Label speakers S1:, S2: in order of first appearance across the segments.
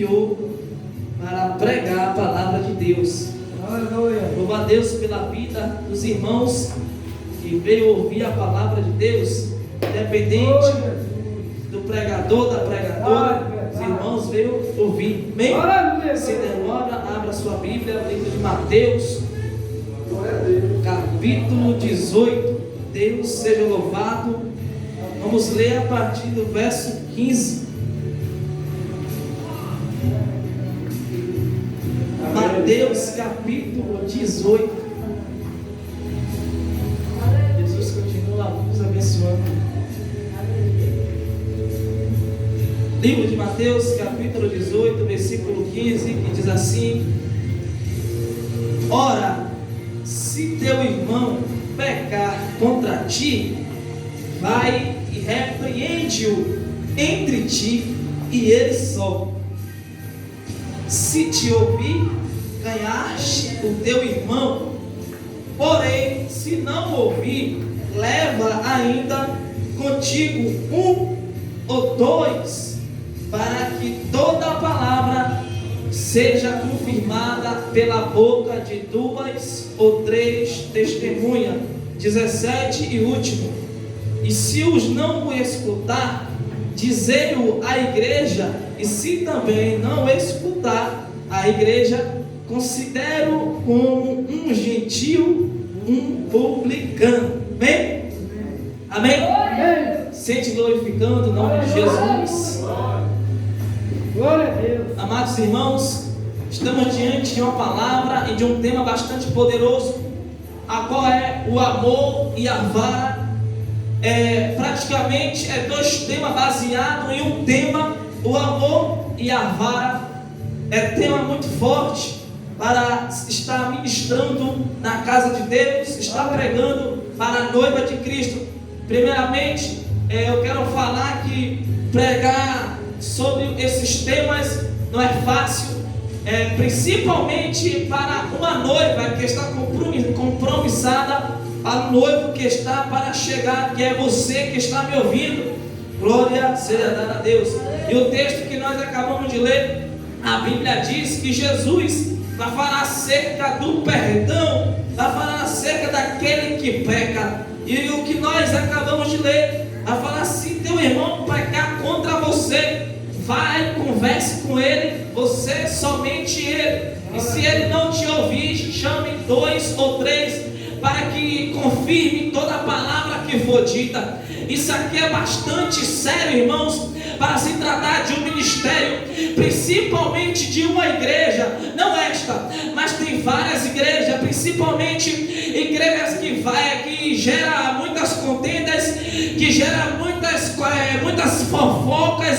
S1: enviou para pregar a palavra de Deus. Louva a Deus pela vida dos irmãos que veio ouvir a palavra de Deus, independente do pregador, da pregadora. Os irmãos veio ouvir. Amém? Se demora, abra sua Bíblia, livro de Mateus, capítulo 18. Deus seja louvado. Vamos ler a partir do verso 15. Mateus capítulo 18. Jesus continua nos abençoando. Livro de Mateus capítulo 18, versículo 15, que diz assim: Ora, se teu irmão pecar contra ti, vai e repreende-o entre ti e ele só. Se te ouvir, ganhaste o teu irmão. Porém, se não ouvir, leva ainda contigo um ou dois, para que toda a palavra seja confirmada pela boca de duas ou três testemunhas. 17 e último: E se os não o escutar, dizei-o à igreja, e se também não escutar a igreja, considero como um gentil, um publicano. Amém? Amém? Amém. Sente glorificando o nome de Jesus. Glória a Deus. Amados irmãos, estamos diante de uma palavra e de um tema bastante poderoso, a qual é o amor e a vara. Praticamente dois temas baseados em um tema, o amor e a vara. É tema muito forte para estar ministrando na casa de Deus, estar pregando para a noiva de Cristo. Primeiramente, eu quero falar que pregar sobre esses temas não é fácil, principalmente para uma noiva que está compromissada, para o noivo que está para chegar, que é você que está me ouvindo. Glória seja dada a Deus. E o texto que nós acabamos de ler, a Bíblia diz que Jesus vai falar acerca do perdão, vai falar acerca daquele que peca. E o que nós acabamos de ler, vai falar: se teu irmão pecar contra você, vai, converse com ele, você, somente ele. E se ele não te ouvir, chame dois ou três, para que confirme toda a palavra que for dita. Isso aqui é bastante sério, irmãos, para se tratar de um ministério, principalmente de uma igreja, não esta, mas tem várias igrejas, principalmente igrejas que geram muitas contendas, que geram muitas fofocas.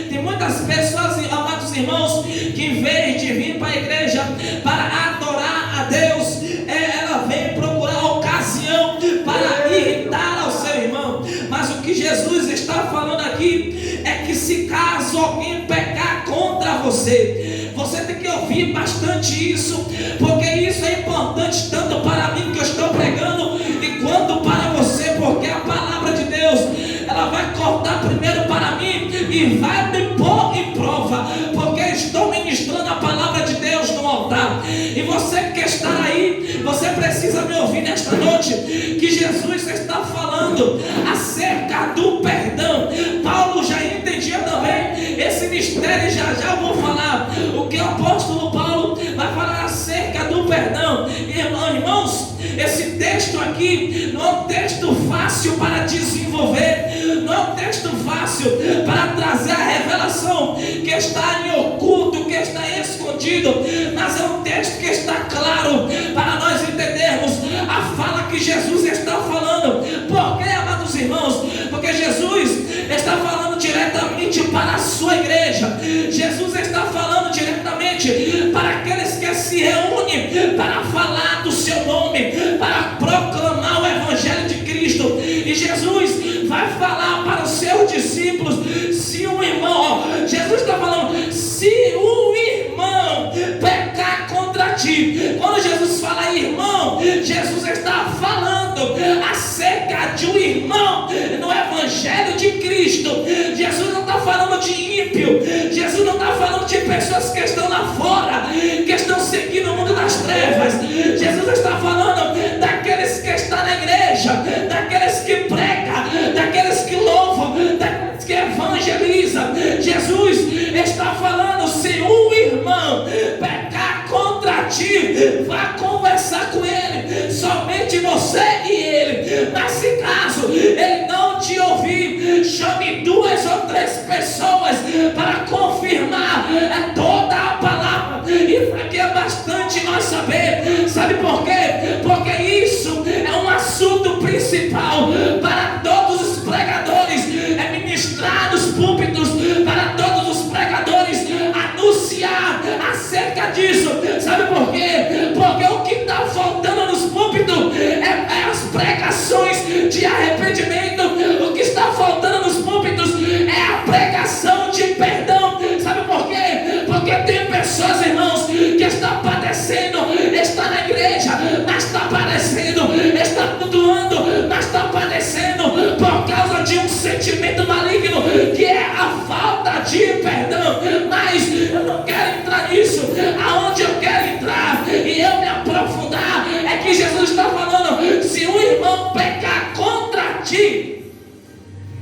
S1: Tem muitas pessoas, amados irmãos, que em vez de vir para a igreja para adorar a Deus, ela vem procurar ocasião para irritar ao seu irmão. Mas o que Jesus está falando aqui é que se caso alguém pecar contra você, você tem que ouvir bastante isso, porque isso é importante tanto para mim que eu estou pregando, e quanto para você, porque a palavra de Deus, ela vai cortar primeiro para mim e vai me pôr em prova, porque estou ministrando a palavra de Deus no altar. E você que está aí, você precisa me ouvir nesta noite, que Jesus está falando acerca do perdão. Paulo já entendia também esse mistério, e já eu vou falar o que o apóstolo Paulo vai falar acerca do perdão. Irmãos, esse texto aqui não é um texto fácil para desenvolver, não é um texto fácil para trazer a revelação que está em oculto, que está escondido, mas é um texto que está claro para nós entendermos a fala que Jesus está falando. Por que, amados irmãos? Porque Jesus está falando diretamente para a sua igreja. Jesus está falando diretamente para aqueles que se reúnem para falar do seu nome, para proclamar o evangelho de Cristo. E Jesus vai falar para os seus discípulos: se um irmão, Jesus está falando, se um irmão pecar contra ti. Quando Jesus fala irmão, Jesus está falando acerca de um irmão no evangelho de Cristo. Jesus não está falando de ímpio, Jesus não está falando de pessoas que estão lá fora, que estão seguindo o mundo das trevas. Jesus está falando daqueles que estão na igreja, daqueles que pregam, daqueles que louvam, daqueles que evangelizam. Jesus está falando: se um irmão pecar contra ti, vá conversar com ele, somente você e ele. Mas se caso ele não te ouvir, chame 2 ou 3 pessoas para confirmar toda a palavra. Isso aqui é bastante nós saber. Sabe por quê? Porque isso é um assunto principal para todos os pregadores. É ministrar nos púlpitos para todos os pregadores, anunciar acerca disso. Sabe por quê? Porque o que está faltando nos púlpitos é as pregações de arrependimento. O que está faltando nos púlpitos é a pregação de perdão. Sabe por quê? Porque tem pessoas, irmãos, que estão padecendo, está na igreja, mas está padecendo, está flutuando, mas está padecendo por causa de um sentimento maligno, que é a falta de perdão. Mas eu não quero entrar nisso. Aonde eu quero entrar e eu me aprofundar é que Jesus está falando: se um irmão pecar contra ti,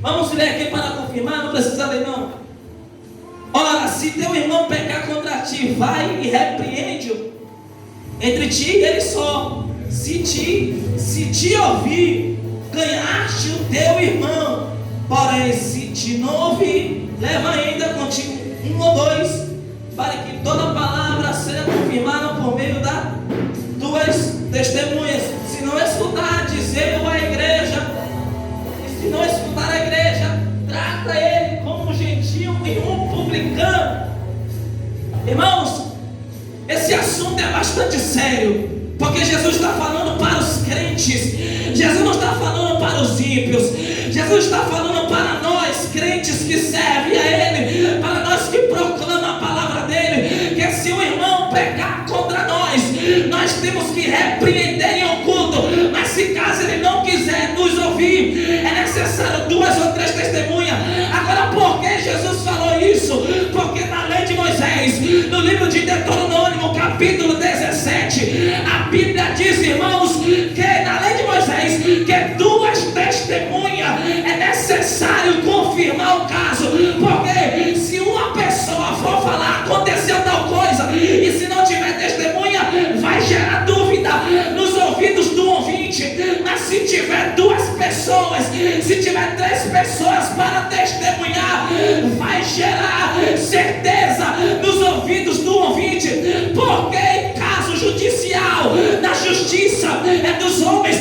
S1: vamos ler aqui para confirmar, não precisa ler não. Ora, se teu irmão pecar contra ti, vai e repreende-o entre ti e ele só. Se te ouvir, ganhaste o teu irmão. Porém, se te não ouvir, leva ainda contigo 1 ou 2, para que toda palavra seja confirmada por meio das 2 testemunhas. Se não escutar, dizer-o à igreja. E se não escutar a igreja, trata ele como um gentil e um publicano. Irmãos, esse assunto é bastante sério, porque Jesus está falando para os crentes. Jesus não está falando para os ímpios. Jesus está falando para nós, crentes que servem a Ele, para nós que proclamam a palavra dEle, que se o irmão pecar contra nós, nós temos que repreender em oculto. Mas se caso ele não quiser nos ouvir, é necessário 2 ou 3 testemunhas. Agora, por que Jesus falou isso? Porque na lei de Moisés, no livro de Deuteronômio, capítulo 17, a Bíblia diz, irmãos, que na lei de Moisés, que 2 testemunhas é necessário confirmar o caso. Porque se uma pessoa for falar, aconteceu tal coisa, e se não tiver testemunha, vai gerar dúvida nos ouvidos do ouvinte. Mas se tiver 2 pessoas, se tiver 3 pessoas para testemunhar, vai gerar certeza nos ouvidos do ouvinte. Porque em caso judicial, na justiça é dos homens,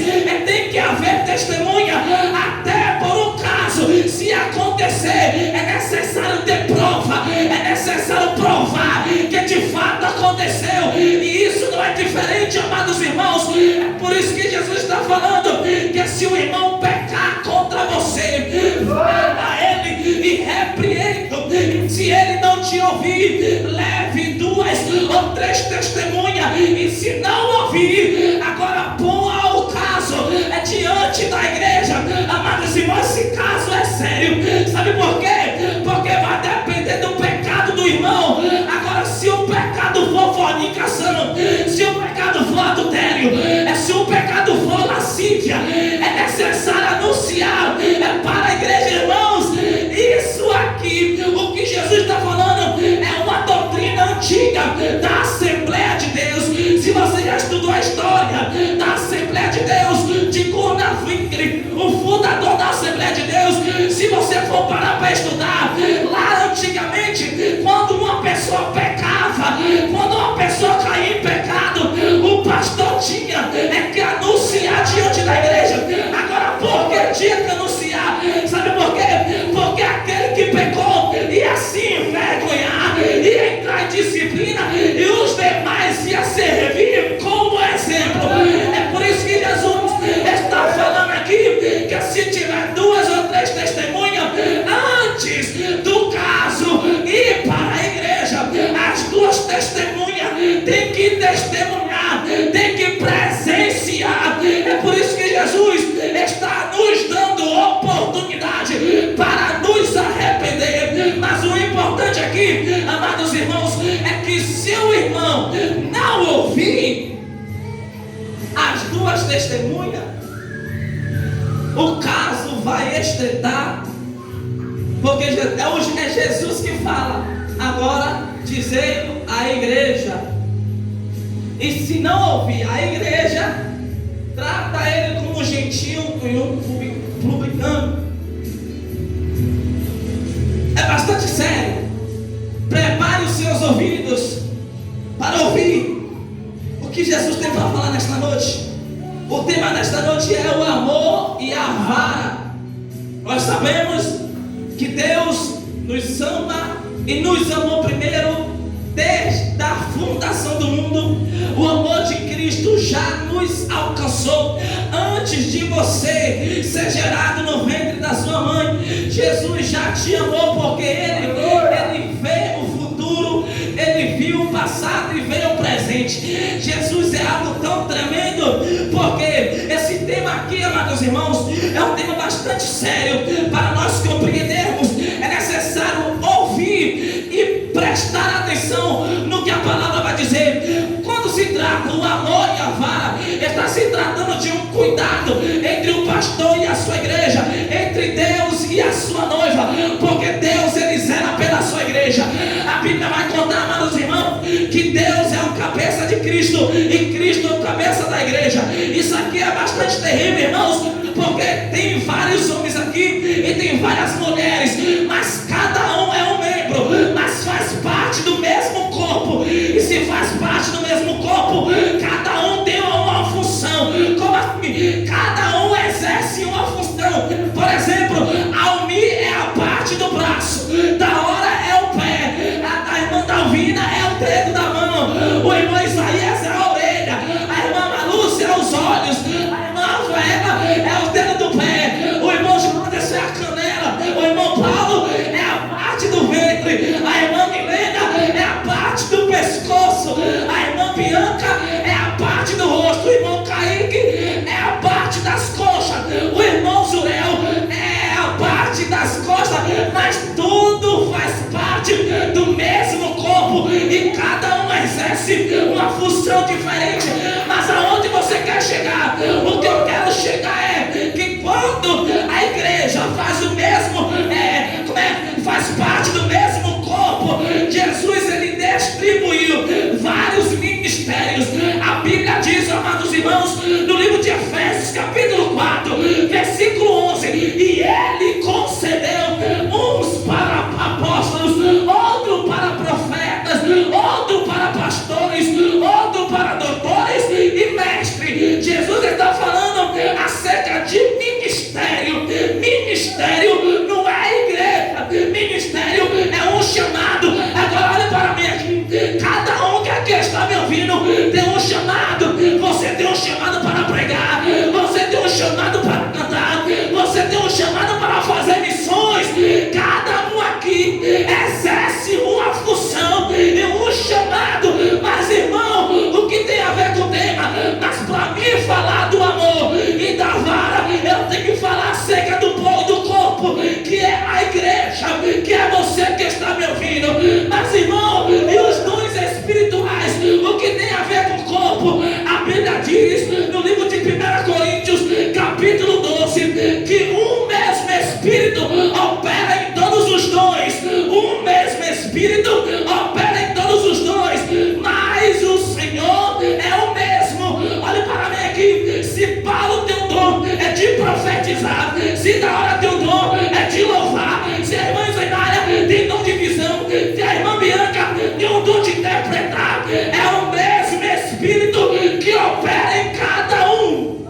S1: tem que haver testemunha. Até por um caso, se acontecer, é necessário ter prova, é necessário provar que de fato aconteceu. E isso não é diferente, amados irmãos. É por isso que Jesus está falando que se o irmão pecar contra você, vá a ele e repreenda. Se ele não te ouvir, leve 2 ou 3 testemunhas. E se não ouvir, agora ponha o caso diante da igreja. Amados irmãos, esse caso é sério. Sabe por quê? Porque vai depender do pecado do irmão. Agora, se o pecado for fornicação, se o pecado for adultério, se o pecado for lascívia, é necessário anunciar para a igreja, irmãos. Isso aqui, o que Jesus está falando, é uma doutrina antiga da Assembleia de Deus. Se você já estudou a história da Assembleia de Deus, de Gunnar Wingre, o fundador da Assembleia de Deus, se você for parar para estudar, lá antigamente, quando uma pessoa pecava, quando uma pessoa caía em pecado, o pastor tinha que anunciar diante da igreja. Agora, por que tinha que anunciar? Sabe por quê? Porque aquele que pecou ia se envergonhar, ia entrar em disciplina, e os demais iam servir como exemplo. É por isso que Jesus está falando aqui que se tiver 2 ou 3 testemunhas, antes do caso ir para a igreja, as 2 testemunhas têm que testemunhar, têm que presenciar. É por isso que Jesus está nos dando oportunidade para nos arrepender. Mas o importante aqui, amados amados irmãos, é que se o irmão não ouvir as duas testemunhas, o caso vai estreitar, porque é Jesus que fala: agora dizei à igreja. E se não ouvir a igreja, trata ele como um gentil e um publicano. É bastante sério. Prepare os seus ouvidos para ouvir o que Jesus tem para falar nesta noite. O tema desta noite é o amor e a vara. Nós sabemos que Deus nos ama e nos amou primeiro desde a fundação do mundo. O amor de Cristo já nos alcançou antes de você ser gerado no ventre da sua mãe. Jesus já te amou, porque Ele vê o futuro, Ele viu o passado e vê o presente. Jesus é algo tão tremendo, porque esse tema aqui, amados irmãos, é um tema bastante sério. Para nós compreendermos, é necessário ouvir e prestar atenção no que a palavra vai dizer. Quando se trata do amor e a vara, está se tratando de um cuidado entre o pastor e a sua igreja, entre Deus e a sua noiva, porque Deus, Ele zela pela sua igreja. A Bíblia vai contar, amados irmãos, que Deus é o cabeça de Cristo e Cristo é o cabeça da igreja. Isso aqui é bastante terrível, irmãos, porque tem vários homens aqui e tem várias mulheres, mas cada um é um membro, mas faz parte do mesmo corpo. E se faz parte do mesmo corpo, cada um tem uma função. Como assim? Cada um exerce uma função. Por exemplo, Almi é a parte do braço, da hora é o pé, a irmã Dalvina é o dedo da mão, o irmão Isaías é a orelha, a irmã Malúcia é os olhos, a irmã Rafaela é o dedo do pé, o irmão Jonas é a canela, o irmão Paulo é a parte do ventre, a irmã Milena é a parte do pescoço, a irmã Bianca é a parte do rosto, o irmão Kaique é a parte das coxas, o irmão Zurel é a parte das costas, mas tudo faz parte do mesmo corpo e cada um exerce uma função diferente. Mas aonde você quer chegar? O que eu quero chegar é que quando a igreja faz o mesmo, faz parte do mesmo corpo, Jesus, Ele distribuiu vários ministérios. A Bíblia diz, amados irmãos, no livro de Efésios, capítulo 4, versículo 11, e Ele concedeu uns para apóstolos, outro para profetas, outro para pastores, outro para doutores e mestres. Jesus está falando acerca de ministério. Ministério não é igreja, ministério é um chamado. Agora olha para mim aqui, cada um que aqui está me ouvindo tem um chamado. Você tem um chamado para pregar, você tem um chamado para cantar, você tem um chamado para fazer missões. Cada um aqui exerce uma função e um chamado. Mas irmão, o que tem a ver com o tema? Mas para mim falar do amor e da vara, eu tenho que falar acerca do corpo, que é a igreja, que é você que está me ouvindo. Mas irmão, e os dons espirituais, o que tem a ver com o corpo? A Bíblia diz no livro de 1 Coríntios, capítulo 12, que um mesmo Espírito opera em todos os dons. Um mesmo Espírito opera em todos os dons, mas o Senhor é o mesmo. Olha para mim aqui, se Paulo tem um dom é de profetizar, se da hora tem um dom é de louvar, se a irmã Zenária tem dom de visão, se a irmã Bianca tem um dom de interpretar, é o mesmo Espírito que opera em cada um.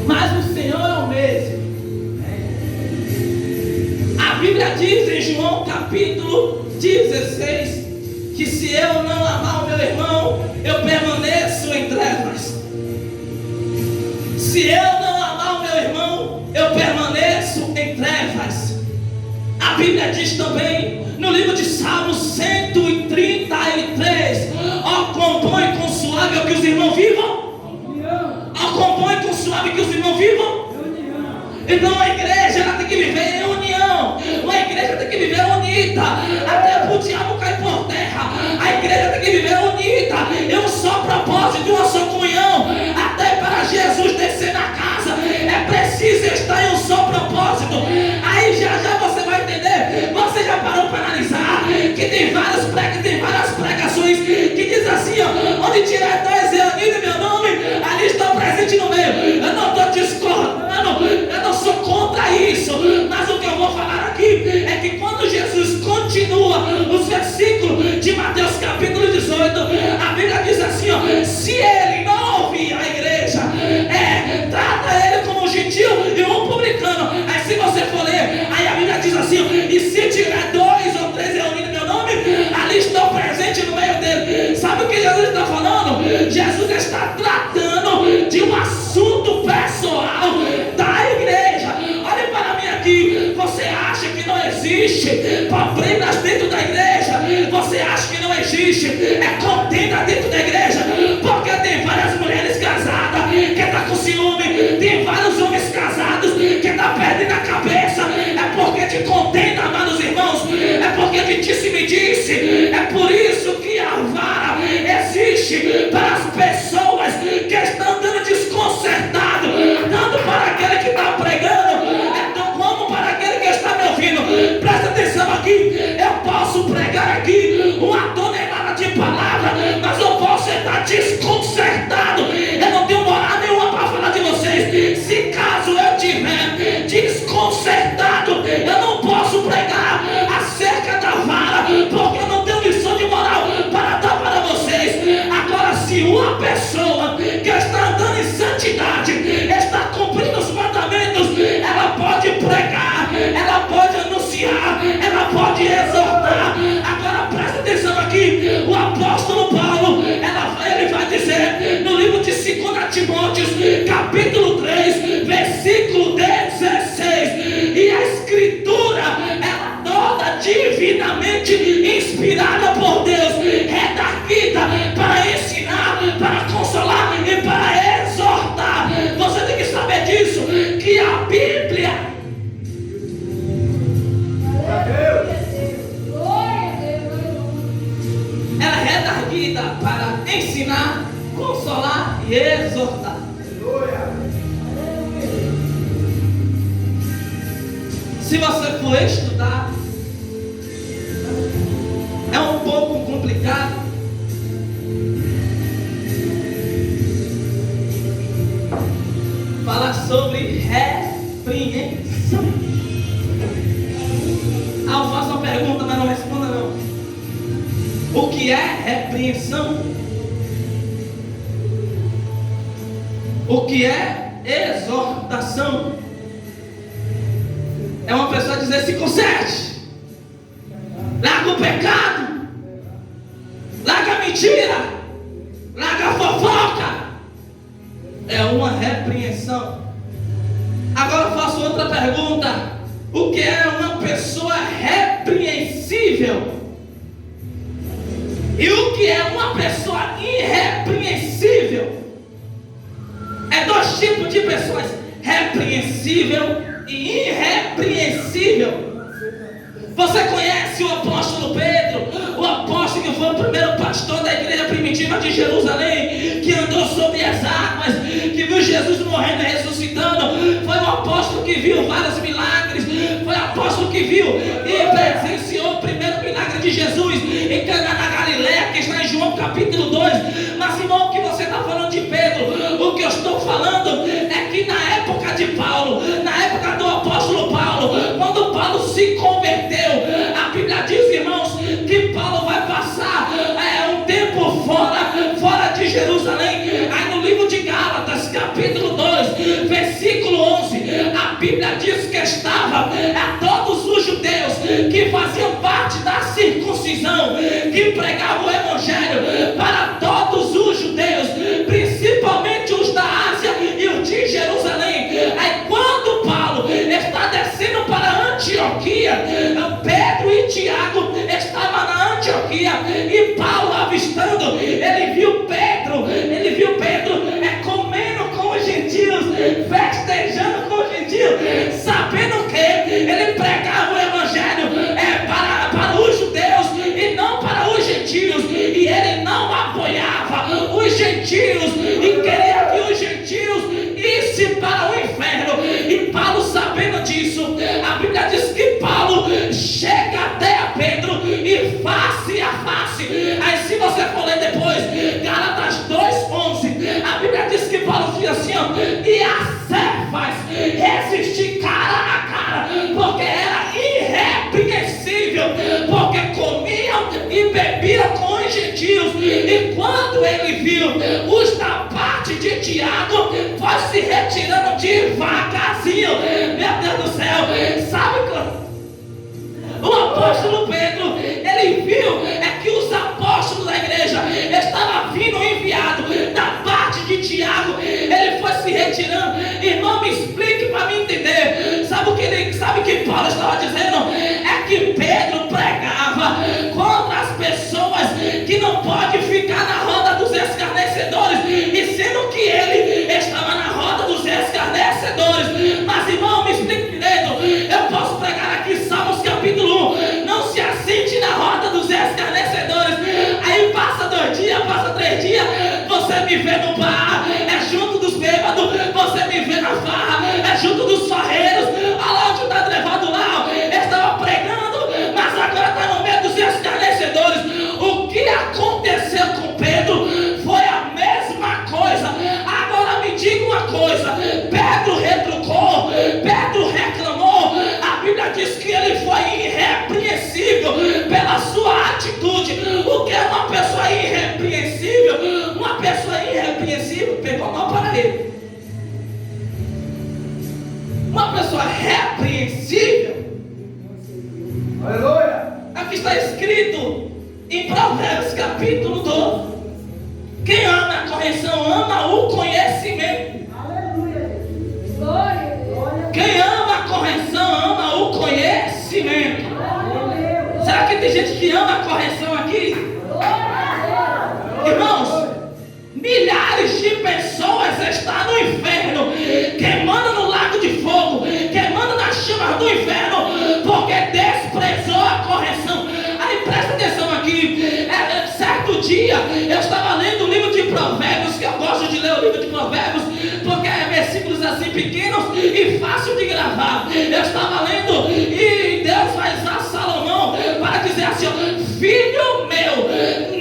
S1: Mas o Senhor é o mesmo. A Bíblia diz em João capítulo 16 que se eu não amar o meu irmão, eu permaneço em trevas. Se eu não amar o meu irmão, eu permaneço em trevas. A Bíblia diz também no livro de Salmos 133: ó, compõe com suave o que os irmãos vivam. Ó, compõe com suave que os irmãos vivam? Então a igreja ela tem que viver em união. A igreja tem que viver unida. Até o diabo cair por terra, a igreja tem que viver unida. Em um só propósito, uma só comunhão. Até para Jesus descer na casa, é preciso estar em um só propósito. Aí já você vai entender. Você já parou para analisar que tem várias pregações que diz assim, ó, onde tiver 2 reunidos em meu nome, ali estou presente no meio. Eu não estou discordando, eu não sou contra isso, mas o que eu vou falar aqui é que quando Jesus continua os versículos de Mateus capítulo 18, a Bíblia diz assim, ó, se ele não ouvir a igreja, trata ele como um gentil e um publicano. Aí se você for ler, aí a Bíblia diz assim, ó, e se tiver 2 ou 3 reunidos em meu nome, ali estou presente no meio dele. Sabe o que Jesus está falando? Jesus está tratando de um assunto pessoal da igreja. Olha para mim aqui. Você acha que não existe problemas dentro da igreja? Você acha que não existe contenda dentro da igreja? Porque tem várias mulheres casadas que estão com ciúme, tem vários homens casados que estão perdendo a cabeça. É porque de contenda, amados irmãos, é porque de disse-me-disse. É por isso que a vara existe para as pessoas que estão dando desconcertado, tanto para aquele que está pregando, como para aquele que está me ouvindo. Presta atenção aqui. Eu posso pregar aqui uma tonelada de palavras, mas eu posso estar desconcertado. Eu não tenho moral nenhuma para falar de vocês. Se caso eu tiver desconcertado, eu não posso pregar acerca da vara, porque eu não tenho lição de moral para dar para vocês. Agora, se uma pessoa que está andando em santidade, está cumprindo os mandamentos, ela pode pregar, ela pode anunciar, ela pode exortar. Agora presta atenção aqui. O apóstolo Paulo, ele vai dizer no livro de 2 Timóteo, capítulo 3, versículo 16, e a escritura, ela toda divinamente inspirada por Deus, redarguida para ensinar, para consolar e para exortar. Você tem que saber disso, que a Bíblia, ela é redarguida para ensinar, consolar e exortar. Se você for estudar, é um pouco complicado. Falar sobre repreensão. Eu faço uma pergunta, mas não responda não. O que é repreensão? O que é exortação? É uma pessoa dizer: se conserte, larga o pecado, larga a mentira, larga a fofoca. É uma repreensão. Agora eu faço outra pergunta: o que é uma pessoa repreensível? E o que é uma pessoa irrepreensível? É 2 tipos de pessoas: repreensível e irrepreensível. Você conhece o apóstolo Pedro, o apóstolo que foi o primeiro pastor da igreja primitiva de Jerusalém, que andou sobre as águas, que viu Jesus morrendo e ressuscitando? Foi o apóstolo que viu vários milagres, foi o apóstolo que viu e presenciou o primeiro milagre de Jesus em Caná na Galileia, que está em João capítulo 2. Mas irmão, o que você está falando de Pedro? O que eu estou falando é que na época de Paulo, na época do apóstolo Paulo, quando Paulo se converteu, a Bíblia diz, irmãos, que Paulo vai passar um tempo fora de Jerusalém. Aí no livro de Gálatas, capítulo 2, versículo 11, a Bíblia diz que estava todos os judeus que faziam parte da circuncisão, que pregavam o evangelho para todos os judeus, principalmente os da Ásia e os de Jerusalém. Aí quando Paulo está descendo para Antioquia, Pedro e Tiago estavam na Antioquia, e Paulo avistando, ele viu Pedro comendo com os gentios, festejando com os gentios, sabendo que ele pregava o evangelho para os judeus e não para os gentios, e ele não apoiava os gentios e queria que os gentios issem para o inferno. E Paulo, sabendo disso, a Bíblia diz que Paulo chega até a Pedro e face a face. Aí se você for ler depois Gálatas 2:11, a Bíblia diz que Paulo diz assim, ó, e a Cefas resistir cara a cara, porque era irrepreensível, porque comiam e bebiam com os gentios. E quando ele viu os da parte de Tiago, foi se retirando devagarzinho. Meu Deus do céu, sabe quando o apóstolo Pedro, ele viu que os apóstolos da igreja estavam vindo enviado da parte de Tiago, ele foi se retirando. Irmão, me explique para mim entender. Sabe o que Paulo estava dizendo? É que Pedro pregava contra as pessoas que não podem ficar na roda dos escarnecedores, e sendo que ele estava na roda dos escarnecedores. Mas irmão, me explique direito. Eu posso pregar aqui Salmos capítulo 1, não se assente na roda dos escarnecedores. Aí passa 2 dias, passa 3 dias, você me vê no bar, é junto dos bêbados, você me vê na farra, é junto dos farreiros. Olha lá onde está levado lá, estava pregando, mas agora está no meio dos escarnecedores. O que aconteceu com Pedro foi a mesma coisa. Agora me diga uma coisa, Pedro retrucou, Pedro reclamou. A Bíblia diz que ele foi irrepreensível pela sua atitude. O que é uma pessoa irrepreensível? Uma pessoa irrepreensível pegou mal para ele. Uma pessoa repreensível, aleluia, aqui está escrito em Provérbios capítulo 12: quem ama a correção ama o conhecimento. Aleluia. Quem ama a correção ama o conhecimento. Aleluia. Será que tem gente que ama a correção aqui? Irmãos, milhares de pessoas estão no inferno, queimando no lago de fogo, queimando nas chamas do inferno, porque desprezou a correção. Aí presta atenção aqui. Certo dia eu estava lendo o livro de Provérbios, que eu gosto de ler o livro de Provérbios, porque é versículos assim pequenos e fácil de gravar. Eu estava lendo e Deus vai usar Salomão para dizer assim, ó, filho meu,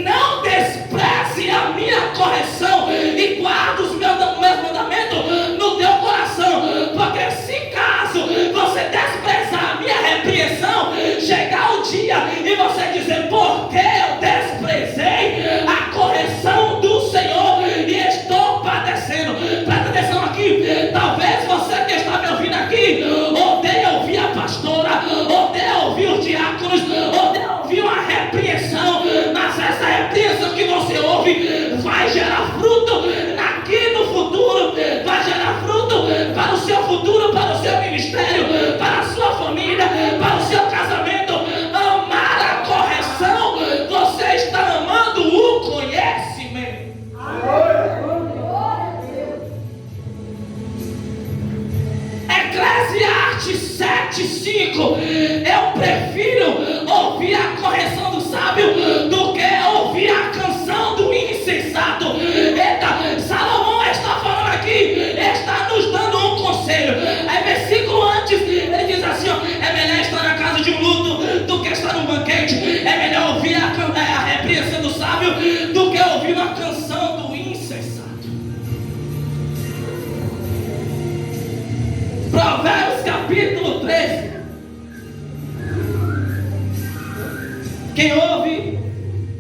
S1: não despreze a minha correção e guarda os meus mandamentos no teu coração, porque se caso você desprezar a minha repreensão, chegar o dia e você dizer, porque eu desprezei a correção do Senhor e estou padecendo. Presta atenção aqui. Talvez você que está me ouvindo aqui odeia ouvir a pastora, odeia ouvir os diáconos, odeia ouvir uma repreensão, mas essa repreensão que você ouve vai gerar fruto aqui no futuro, vai gerar fruto para o seu futuro, para o seu ministério, para a sua família, para o seu casamento. Amar a correção, você está amando o conhecimento. Eclesiastes 7:5: eu prefiro ouvir a correção do sábio do que ouvir a canção do insensato. Eita, Salomão está falando aqui, está nos dando um conselho. Aí versículo antes, ele diz assim, ó, é melhor estar na casa de um luto do que estar num banquete. É melhor ouvir a repreensão do sábio do que ouvir uma canção do insensato. Provérbios capítulo 13: quem ouve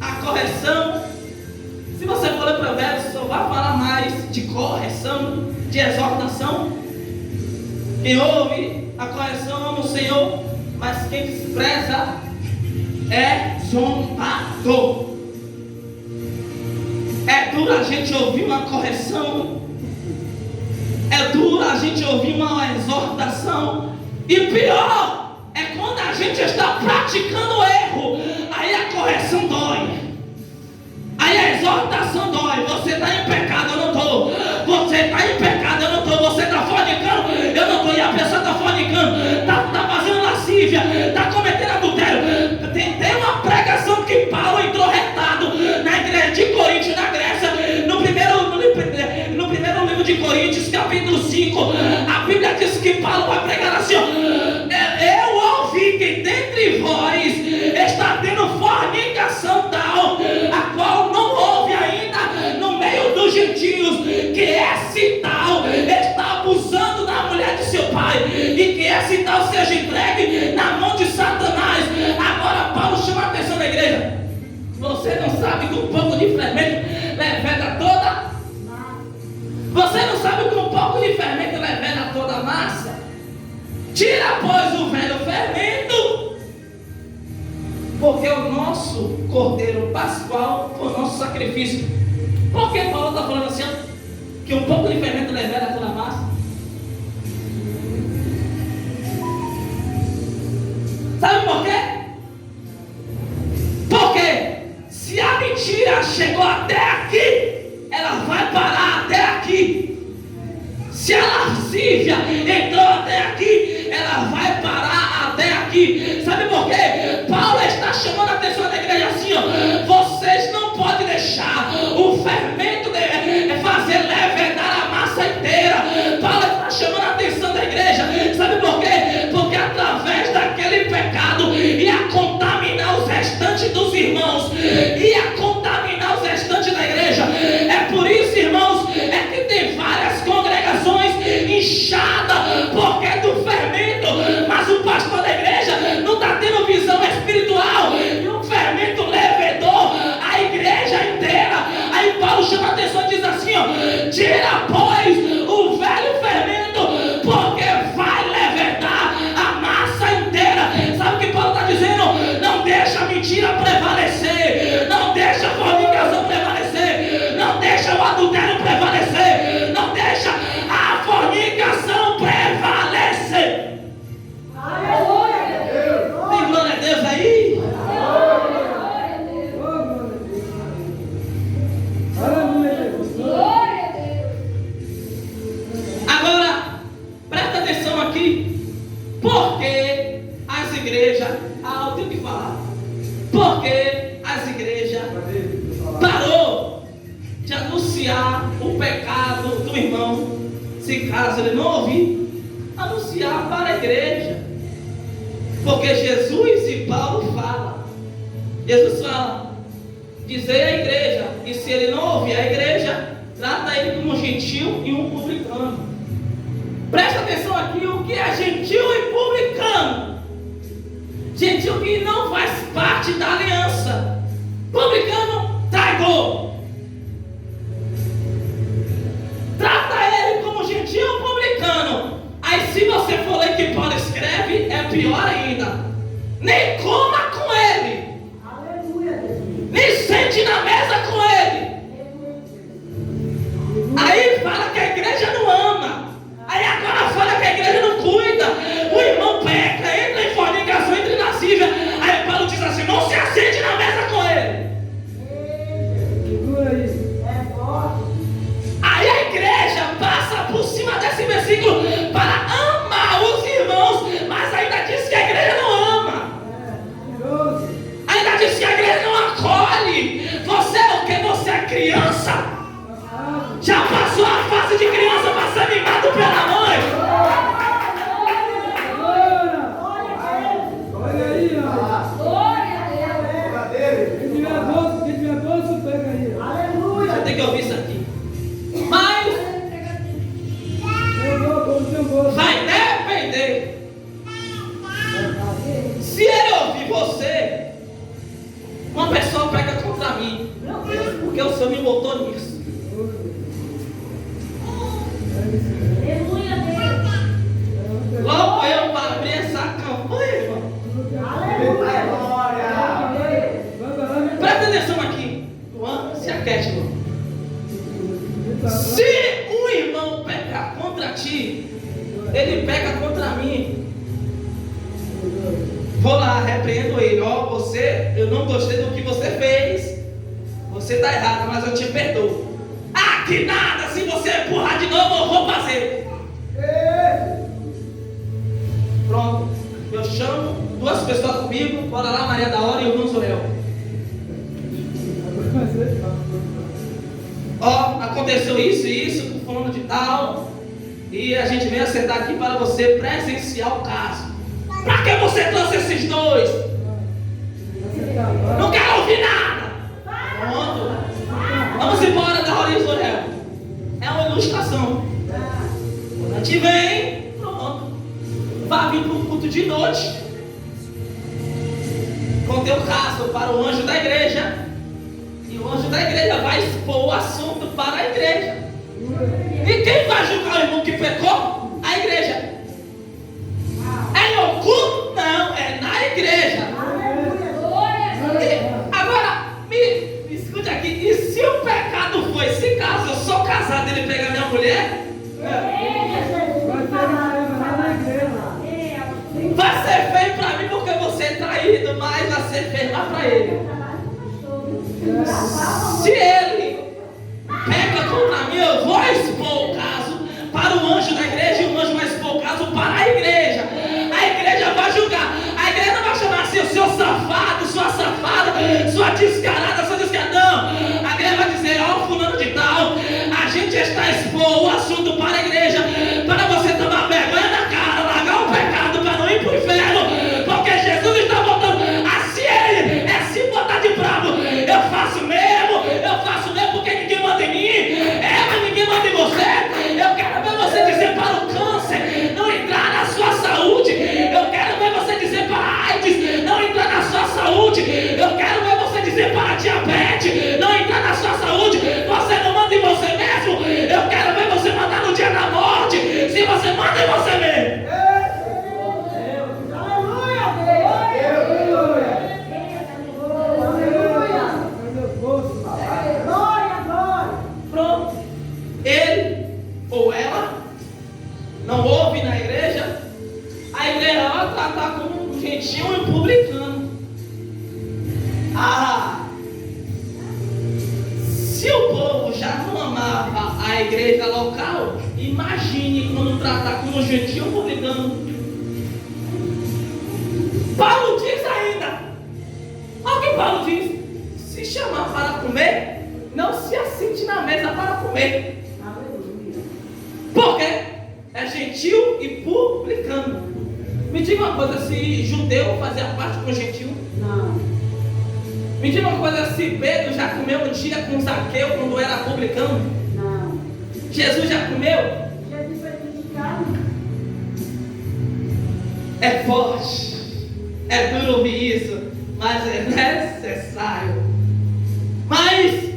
S1: a correção, se você for ler Provérbios, só vai falar mais de correção, de exortação. Quem ouve a correção ama o Senhor, mas quem despreza é zombador. É duro a gente ouvir uma correção, é duro a gente ouvir uma exortação, e pior é quando a gente está praticando erro. Aí a correção dói, aí a exortação dói. Você está em pecado, eu não estou. Você está em pecado, eu não estou. Você está Coríntios capítulo 5, a Bíblia diz que Paulo vai pregar assim, ó, eu ouvi que dentre vós está tendo fornicação tal, a qual não houve ainda no meio dos gentios, que esse tal está abusando da mulher de seu pai, e que esse tal seja entregue na mão de Satanás. Agora Paulo chama a atenção da igreja. Você não sabe que um pouco de fermento leveda toda? Você não sabe que um pouco de fermento leveda toda a massa? Tira, pois, o velho fermento, porque o nosso Cordeiro Pascual foi o nosso sacrifício. Por que Paulo está falando assim, ó, que um pouco de fermento leveda toda a massa? Sabe por quê? Porque se a mentira chegou até aqui, ela vai parar até aqui. Se a lascívia entrou até aqui, ela vai parar até aqui. Sabe por quê? Paulo está chamando a atenção da igreja assim, ó, vocês não podem deixar o fermento fazer levedar a massa inteira. Paulo está chamando a atenção da igreja. Sabe por quê? Porque através daquele pecado ia contaminar os restantes dos irmãos, ia contaminar os restantes da igreja. É por isso, irmãos, é que tem várias congregações inchadas porque é do fermento, mas o pastor da igreja não está tendo visão espiritual, e o fermento levedou a igreja inteira. Aí Paulo chama a atenção e diz assim, ó, tira, pois, o velho fermento, porque vai levedar a massa inteira. Sabe o que Paulo está dizendo? Não deixa a mentira prevalecer, não deixa a fornicação prevalecer, não deixa o adultério prevalecer, não deixa a fornicação prevalecer. Aleluia! Tem glória a Deus aí? Agora, presta atenção aqui. Porque as igrejas, eu tenho que falar. Porque as igrejas parou de anunciar o pecado do irmão. Se caso ele não ouvir, anunciar para a igreja. Porque Jesus e Paulo falam. Jesus fala, dizer à igreja, e se ele não ouvir a igreja, trata ele como um gentil e um publicano. Presta atenção aqui, o que é gentil e publicano? Gentil que não faz parte da aliança, publicano, traidor. Trata ele como gentil e publicano. Aí se você for ler que Paulo escreve, é pior ainda. Nem coma com ele, nem sente na mesa com ele. Aí fala que a igreja não ama. Aí agora fala que a igreja não cuida. O irmão peca, entra em fornicação, entra em lascívia. Aí Paulo diz assim, não se assente na mesa com ele. Aí a igreja passa por cima desse versículo para amar os irmãos, mas ainda diz que a igreja não ama. Ainda diz que a igreja não acolhe. Você é o que? Você é criança? Já passou a fase de criança para ser mimado pela mãe?
S2: Olha aí, ó. Quem tiver bolso, pega aí.
S1: Aleluia! Você tem que ouvir isso aqui. Mas vai depender. Se ele ouvir você, uma pessoa pega contra mim, porque o Senhor me botou nisso. Logo eu para abrir essa campanha, irmão. Presta atenção aqui. Luan, se aquete, irmão. Se um irmão pecar contra ti, ele peca contra mim. Vou lá, repreendo ele. Ó, você, eu não gostei do que você fez. Você está errado, mas eu te perdoo. Ah, que nada, se você empurrar de novo, eu vou fazer. Pronto, eu chamo 2 pessoas comigo, bora lá, Maria da Hora e o Manzorel. Ó, aconteceu isso e isso com fulano de tal. tal. E a gente vem acertar aqui para você presenciar o caso. Para que você trouxe esses dois? Não quero ouvir nada. Pronto. Vamos embora da Horizon Real. É uma ilustração. Quando a gente vem, pronto. Vai vir para o culto de noite. Contei o caso para o anjo da igreja. E o anjo da igreja vai expor o assunto para a igreja. E quem vai julgar o irmão que pecou? A igreja. É em oculto? Não, é na igreja. E agora, me escute aqui. E se o pecado foi, se caso eu sou casado e ele pega minha mulher, vai ser feio para mim porque você é traído, mas vai ser feio lá para ele. Se ele peca contra mim, eu vou expor o caso para o anjo da igreja e o anjo vai expor o caso para a igreja. A igreja vai julgar. A igreja não vai chamar assim, o seu safado, sua safada, sua descarada, sua descarada. Não. A igreja vai dizer, ó, fulano de tal, a gente está expondo o assunto para a igreja, para você tomar vergonha na cara, largar o pecado para não ir para o inferno, porque Jesus está voltando. Assim ele é se botar de bravo. Eu faço mesmo porque ninguém manda em mim. Mas ninguém manda em você. Eu quero ver você dizer para o câncer não entrar na sua saúde. Eu quero ver você dizer para a AIDS não entrar na sua saúde. Eu quero ver você dizer para a diabetes não entrar na sua saúde. Você não manda em você mesmo. Eu quero ver você mandar no dia da morte. Se você manda em você mesmo. Pronto. Ele ou ela não ouve na igreja. A igreja vai tratar como um gentil e um publicano. Se o povo já não amava a igreja local, imagine quando tratar como um gentil e um publicano. Paulo diz ainda. Olha o que Paulo diz. Se chamar para comer, não se assente na mesa para comer. Por quê? É gentil e publicano. Me diga uma coisa, se judeu fazia parte com gentil? Não. Me diga uma coisa, se Pedro já comeu um dia com Zaqueu quando era publicano? Não. Jesus já comeu? Jesus foi criticado. É forte. É duro ouvir isso, mas é necessário. Mas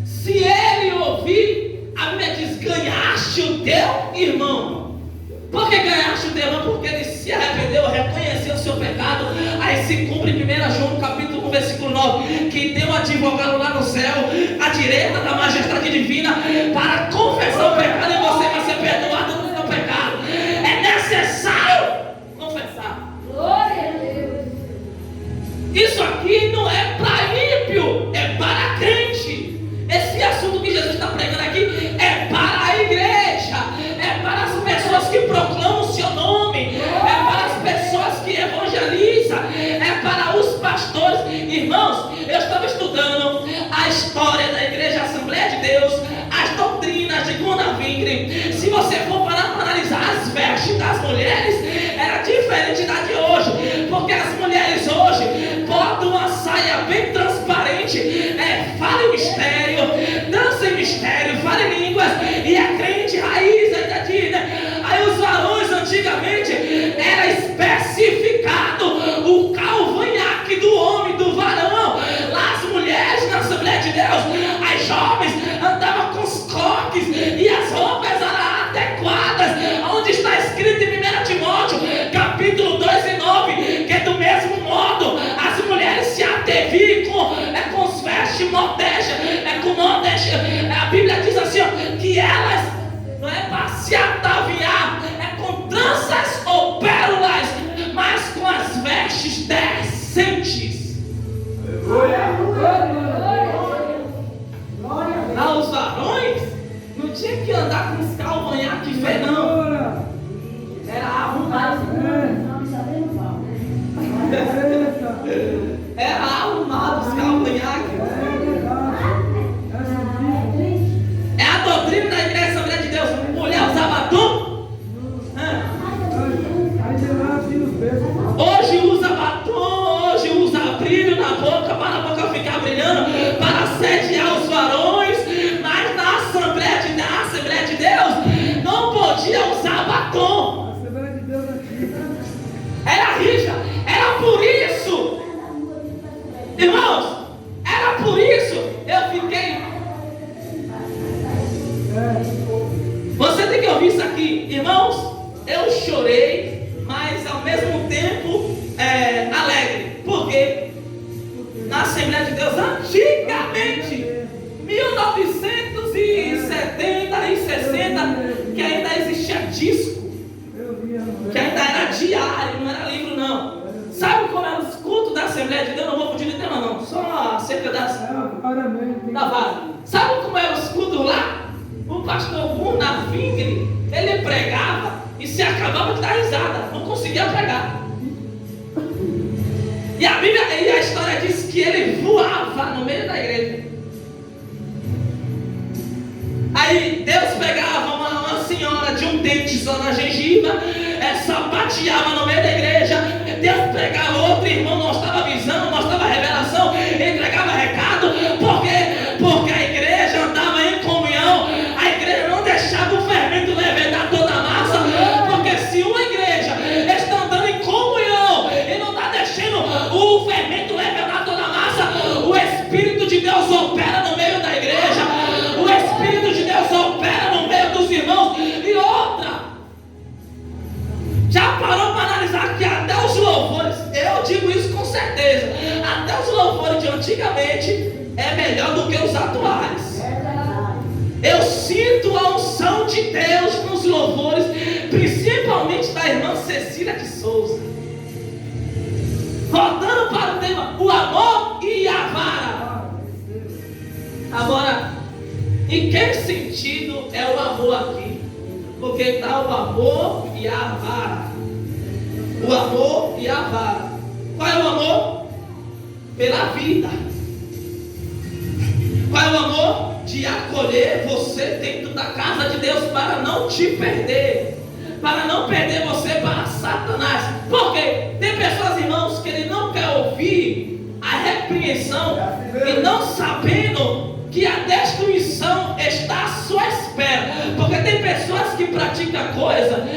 S1: se ele ouvir, a Bíblia diz, ganhaste o teu irmão. Por que ganhaste o teu irmão? Porque ele se arrependeu, reconheceu o seu pecado. Aí se cumpre 1 João capítulo 1, versículo 9, que tem um advogado lá no céu, à direita da majestade divina, para confessar o pecado e você vai ser perdoado do seu pecado. É necessário confessar. Glória a Deus. Isso aqui não é para ímpio, é para crente. Esse assunto que Jesus está pregando aqui é para a igreja, é para as pessoas que proclamam o seu nome, é para as pessoas que evangelizam, é para os pastores. Irmãos, eu estava estudando a história da igreja Assembleia de Deus, as doutrinas de Gunnar Wingren. Se você for parar para analisar as vestes das mulheres, era diferente da de hoje, porque as mulheres hoje botam uma saia bem transparente, fala em mistério, dança em mistério, fala em línguas, e é crente raiz, ainda diz, né? Aí os varões antigamente era especificado o irmãos, eu chorei, mas ao mesmo tempo alegre. Por quê? Na Assembleia de Deus, antigamente, 1970 e 60, que ainda existia disco, que ainda era diário, não era livro não. Sabe como eram os cultos da Assembleia de Deus? Não vou fugir do tema não, só acerca da vara. Sabe como eram os cultos lá? O pastor Buna Fingre, ele pregava e se acabava de dar risada, não conseguia pregar. E a Bíblia e a história diz que ele voava no meio da igreja. Aí Deus pegava uma senhora de um dente só na gengiva, sapateava no meio da igreja. Deus pegava outro irmão, mostrava visão, mostrava revelação, entregava recado. Por quê? Porque a igreja andava em comunhão. A igreja não deixava o fermento levedar toda a massa. Porque se uma igreja está andando em comunhão e não está deixando o fermento levedar toda a massa, o Espírito de Deus opera no meio da igreja. O Espírito de Deus opera no meio dos irmãos. E outra, já parou para analisar que até os louvores, eu digo isso com certeza, até os louvores de antigamente é melhor do que os atuais. Eu sinto a unção de Deus nos louvores, principalmente da irmã Cecília de Souza. Voltando para o tema, o amor e a vara. Agora, em que sentido é o amor aqui? Porque está o amor e a vara. O amor e a vara. Qual é o amor? Pela vida. Qual é o amor? De acolher você dentro da casa de Deus para não te perder. Para não perder você para Satanás. Por quê? Tem pessoas, irmãos, que ele não quer ouvir a repreensão e não sabendo que a destruição está à sua espera. Porque tem pessoas que praticam coisa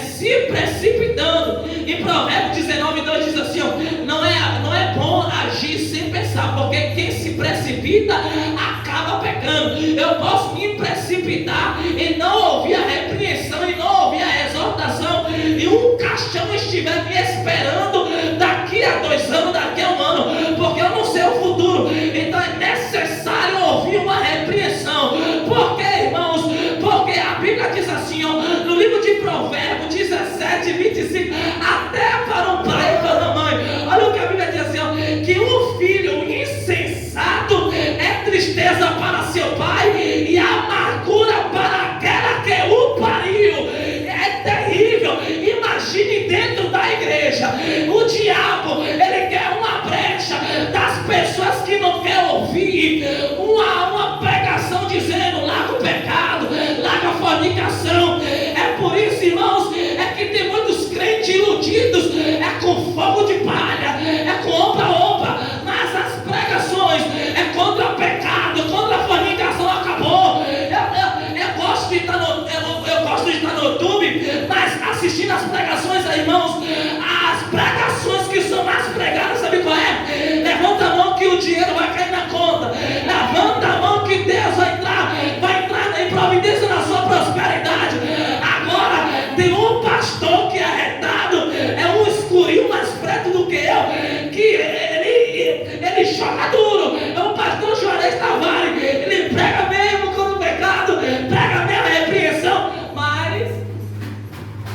S1: se precipitando. Em Provérbios 19:2 diz assim, não é bom agir sem pensar, porque quem se precipita acaba pecando. Eu posso me precipitar e não ouvir a repreensão e não ouvir a exortação, e um caixão estiver me esperando daqui a 2 anos, daqui a 1 ano, porque eu não sei o futuro. Então é necessário ouvir uma repreensão. Por quê, irmãos? Porque a Bíblia diz assim, no livro de Provérbios 17:25, até para o pai e para a mãe. Olha o que a Bíblia diz assim, que um filho insensato é tristeza para seu pai e amargura para aquela que o pariu. É terrível. Imagine dentro da igreja, o diabo, ele quer uma brecha das pessoas que não querem ouvir uma pregação dizendo, larga o pecado, larga a fornicação. É por isso, irmãos, é que tem muitos crentes iludidos, é com fogo de palha, é com opa-opa, mas as pregações é contra o pecado, contra a fornicação, acabou. Eu gosto de estar no YouTube, mas assistindo as pregações, irmãos, as pregações que são mais pregadas, sabe qual é? Levanta a mão que o dinheiro vai cair na conta, levanta a mão que Deus vai entrar em providência na sua prosperidade. Agora tem um pastor que é arretado, é um escurinho mais preto do que eu, que ele joga duro, é o pastor Juarez Tavares, ele prega mesmo contra o pecado, prega mesmo a repreensão, mas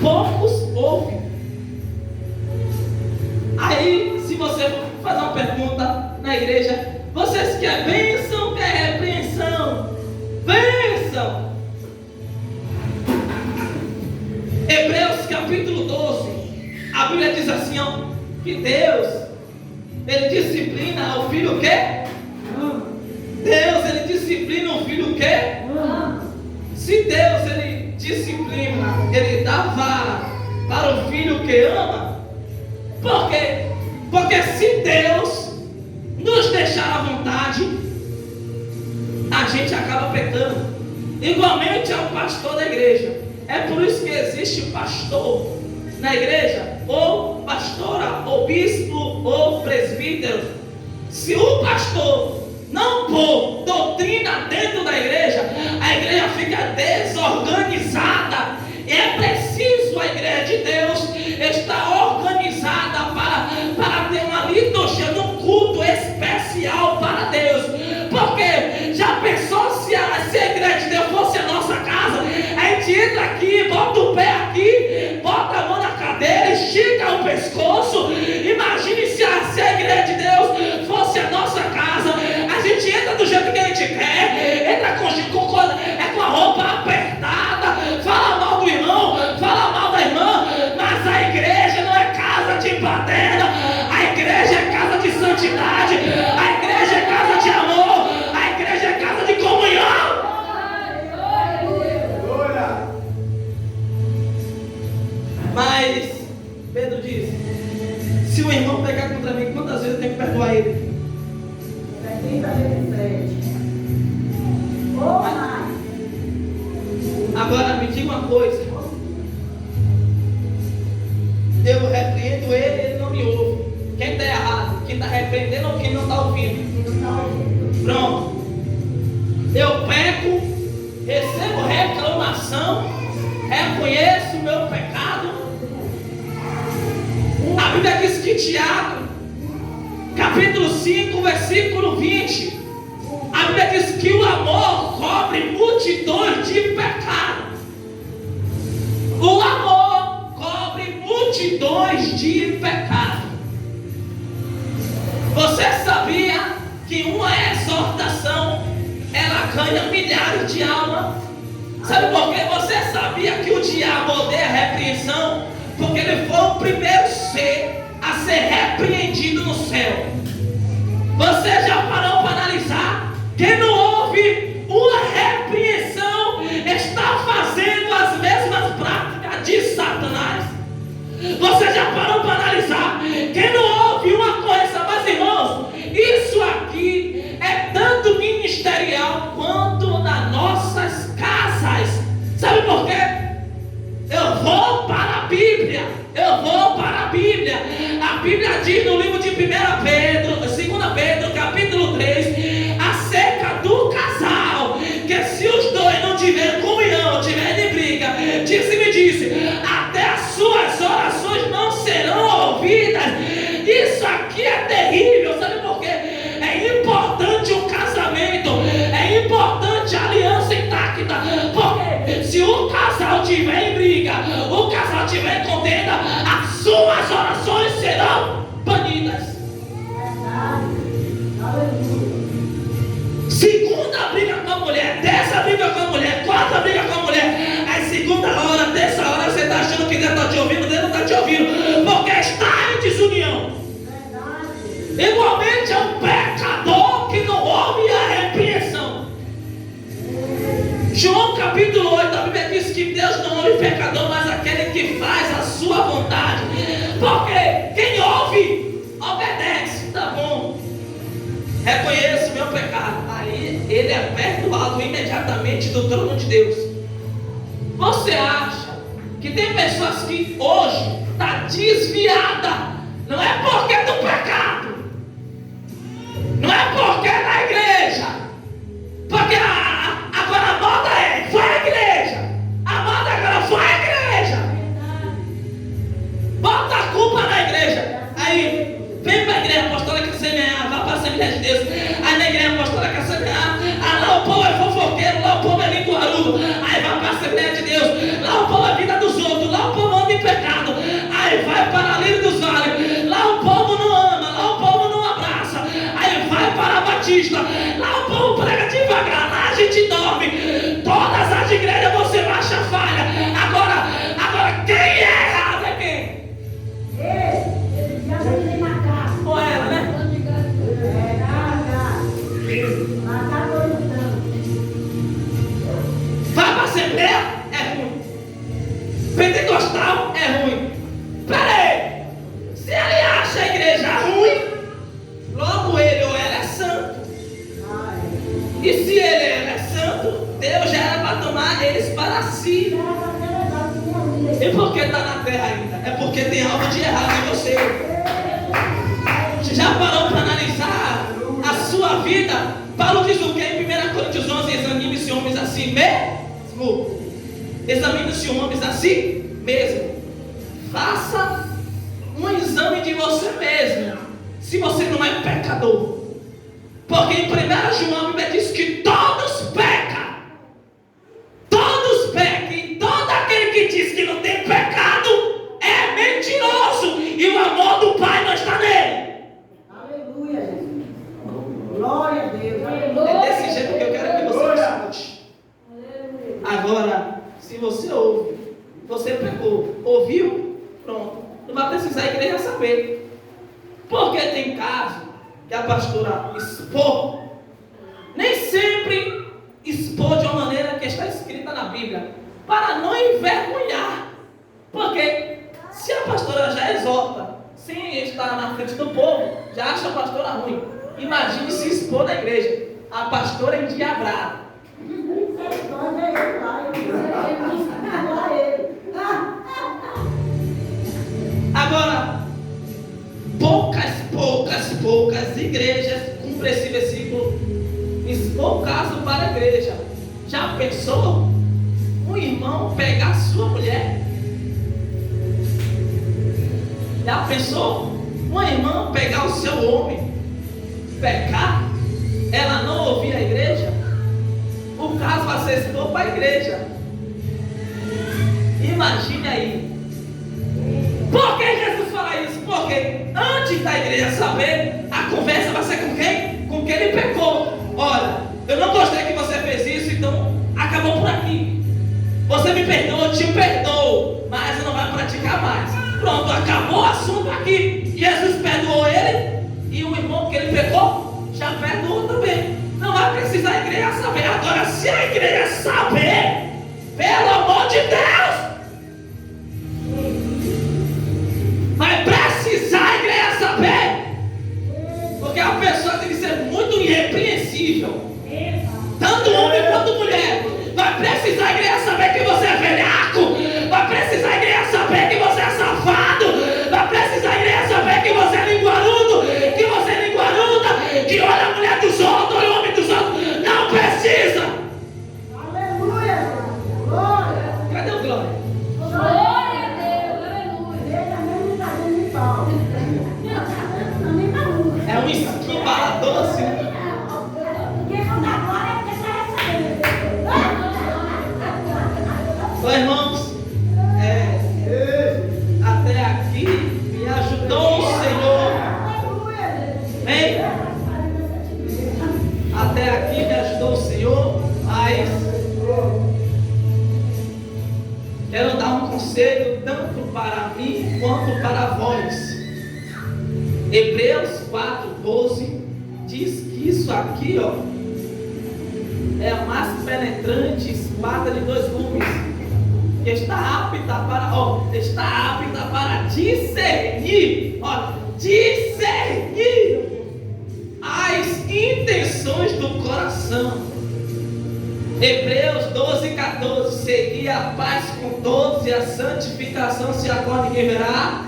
S1: poucos ouvem. Aí, se você fazer uma pergunta na igreja, vocês querem bênção ou querem repreensão? Bênção! Hebreus capítulo 12, a Bíblia diz assim, que Deus, ele disciplina o filho o quê? Deus, ele disciplina o filho o quê? Se Deus, ele disciplina, ele dá vara para o filho que ama. Por quê? Porque se Deus nos deixar à vontade, a gente acaba pecando. Igualmente ao pastor da igreja. É por isso que existe pastor na igreja, ou pastora, ou bispo, ou presbítero. Se o pastor não pôr doutrina dentro da igreja, a igreja fica desorganizada. É Mas Pedro disse: se o irmão pecar contra mim, quantas vezes eu tenho que perdoar ele? Agora me diga uma coisa. Eu repreendo ele, ele não me ouve. Quem está errado? Quem está repreendendo ou quem não está ouvindo? Pronto. Eu peco, recebo reclamação, reconheço o meu pecado. A Bíblia diz que Tiago, capítulo 5, versículo 20, a Bíblia diz que o amor cobre multidões de pecados. O amor cobre multidões de pecados. Você sabia que uma exortação ela ganha milhares de almas? Sabe por quê? Você sabia que o diabo odeia a repreensão? Porque ele foi o primeiro ser a ser repreendido no céu. Você já parou para analisar? Quem não houve uma repreensão está fazendo as mesmas práticas de Satanás. Você já parou para analisar? Quem não houve uma coisa, mas irmãos, isso aqui é tanto ministerial quanto nas nossas casas. Sabe por quê? Eu vou para a Bíblia. Eu vou para a Bíblia. A Bíblia diz no livro de 2 Pedro, capítulo 3, acerca do casal, que se os dois não tiverem comunhão, tiverem briga, disse, até as suas orações não serão ouvidas. Isso aqui é terrível. Sabe por quê? É importante o casamento, é importante a aliança intacta, porque se o casal tiver em briga, o casal tiver em contenda, as suas orações serão banidas. Segunda briga com a mulher, terceira briga com a mulher, quarta briga com a mulher, aí segunda hora, terceira hora, você está achando que Deus está te ouvindo, Deus não está te ouvindo, porque está em desunião. Igualmente é um pecador que não ouve a repreensão. João capítulo 8, a Bíblia diz que Deus não ouve pecador, mas aquele que faz a sua vontade. Porque quem ouve, obedece, tá bom. Reconheço o meu pecado, aí ele é perdoado imediatamente do trono de Deus. Você acha que tem pessoas que hoje está desviada? Não é porque do pecado, não é porque é da igreja, porque agora a moda foi a igreja, a moda agora foi a igreja. Bota a culpa na igreja. Aí vem para a igreja apostólica semear, vai para a Assembleia de Deus. Aí na igreja apostólica semear, lá o povo é fofoqueiro, lá o povo é linguarudo. Aí vai para a Assembleia de Deus, lá o povo é vida dos outros, lá o povo anda em pecado. Aí vai para a Lírio dos Vales, lá o povo não ama, lá o povo não abraça. Aí vai para a Batista, lá o povo prega devagar, lá a gente dorme. Todas as igrejas você acha falha. Agora quem é errado é quem? Ou ela, né? Vai para a Assembleia, é ruim. Pentecostal é ruim. Pera aí, se ele acha a igreja ruim, logo ele ou ela é santo. E se ele ou ela é santo, Deus já era para tomar eles para si. E por que está na terra ainda? É porque tem algo de errado em você. Você já parou para analisar a sua vida? Paulo diz o que em 1 Coríntios 11? Examine-se homens a si mesmo. Examine-se homens a si mesmo. Faça um exame de você mesmo, se você não é pecador. Porque em 1 João a Bíblia diz que todos pecam. Todos pecam. E todo aquele que diz que não tem pecado é mentiroso. E o amor do Pai não está nele.
S3: Aleluia, Jesus. Glória a Deus.
S1: É desse jeito que eu quero que você escute. Agora, se você ouve, você pecou, ouviu, pronto. Não vai precisar a igreja saber. Porque tem caso que a pastora expor, nem sempre expor de uma maneira que está escrita na Bíblia, para não envergonhar. Porque diante do povo, já acha a pastora ruim. Imagine se expor na igreja. A pastora é endiabrada. Agora, poucas igrejas cumprem esse versículo. Expor o caso para a igreja. Já pensou um irmão pegar a sua mulher? Já pensou uma irmã pegar o seu homem, pecar? Ela não ouvir a igreja? O caso vai ser expor para a igreja. Imagine aí. Por que Jesus fala isso? Porque antes da igreja saber, a conversa vai ser com quem? Com quem ele pecou. Olha, eu não gostei que você fez isso, então acabou por aqui. Você me perdoou, eu te perdoo, mas não vai praticar mais. Pronto, acabou o assunto aqui. Jesus perdoou ele e o irmão que ele pecou já perdoou também. Não vai precisar a igreja saber. Agora, se a igreja saber, pelo amor de Deus, vai precisar a igreja saber. Porque a pessoa tem que ser muito irrepreensível, tanto homem quanto mulher. Vai precisar a igreja saber que você é velhaco. Vai precisar a igreja saber que você é safado. Vai precisar a igreja saber que você é linguarudo, que você é linguaruda, que olha a mulher dos outros, olha o homem dos outros. Não precisa.
S3: Aleluia! Glória!
S1: Cadê o glória?
S3: Glória a Deus! Aleluia! Ele também não está dando de pau. Também está ruim.
S1: É um esquivalador assim.
S3: Quem não dá glória é porque está recebendo.
S1: Ô, irmãos, até aqui me ajudou o Senhor. Amém? Até aqui me ajudou o Senhor, mas quero dar um conselho tanto para mim quanto para vós. Hebreus 4:12 diz que isso aqui, ó, é a mais penetrante espada de 2 gumes, que está apta para discernir, discernir as intenções do coração. Hebreus 12:14, seguir a paz com todos e a santificação, se a qual ninguém verá.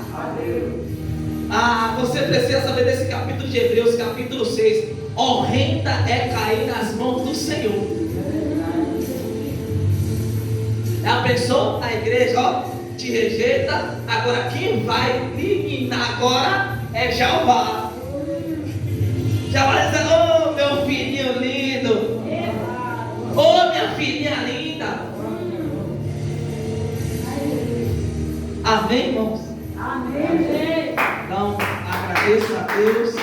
S1: Você precisa saber desse capítulo de Hebreus, capítulo 6. Horrenda é cair nas mãos do Senhor. A pessoa, a igreja, te rejeita. Agora quem vai eliminar agora é Jeová. Já vai dizer: oh, meu filhinho lindo, oh, minha filhinha linda. Amém, irmãos?
S3: Amém.
S1: Então, agradeço a Deus.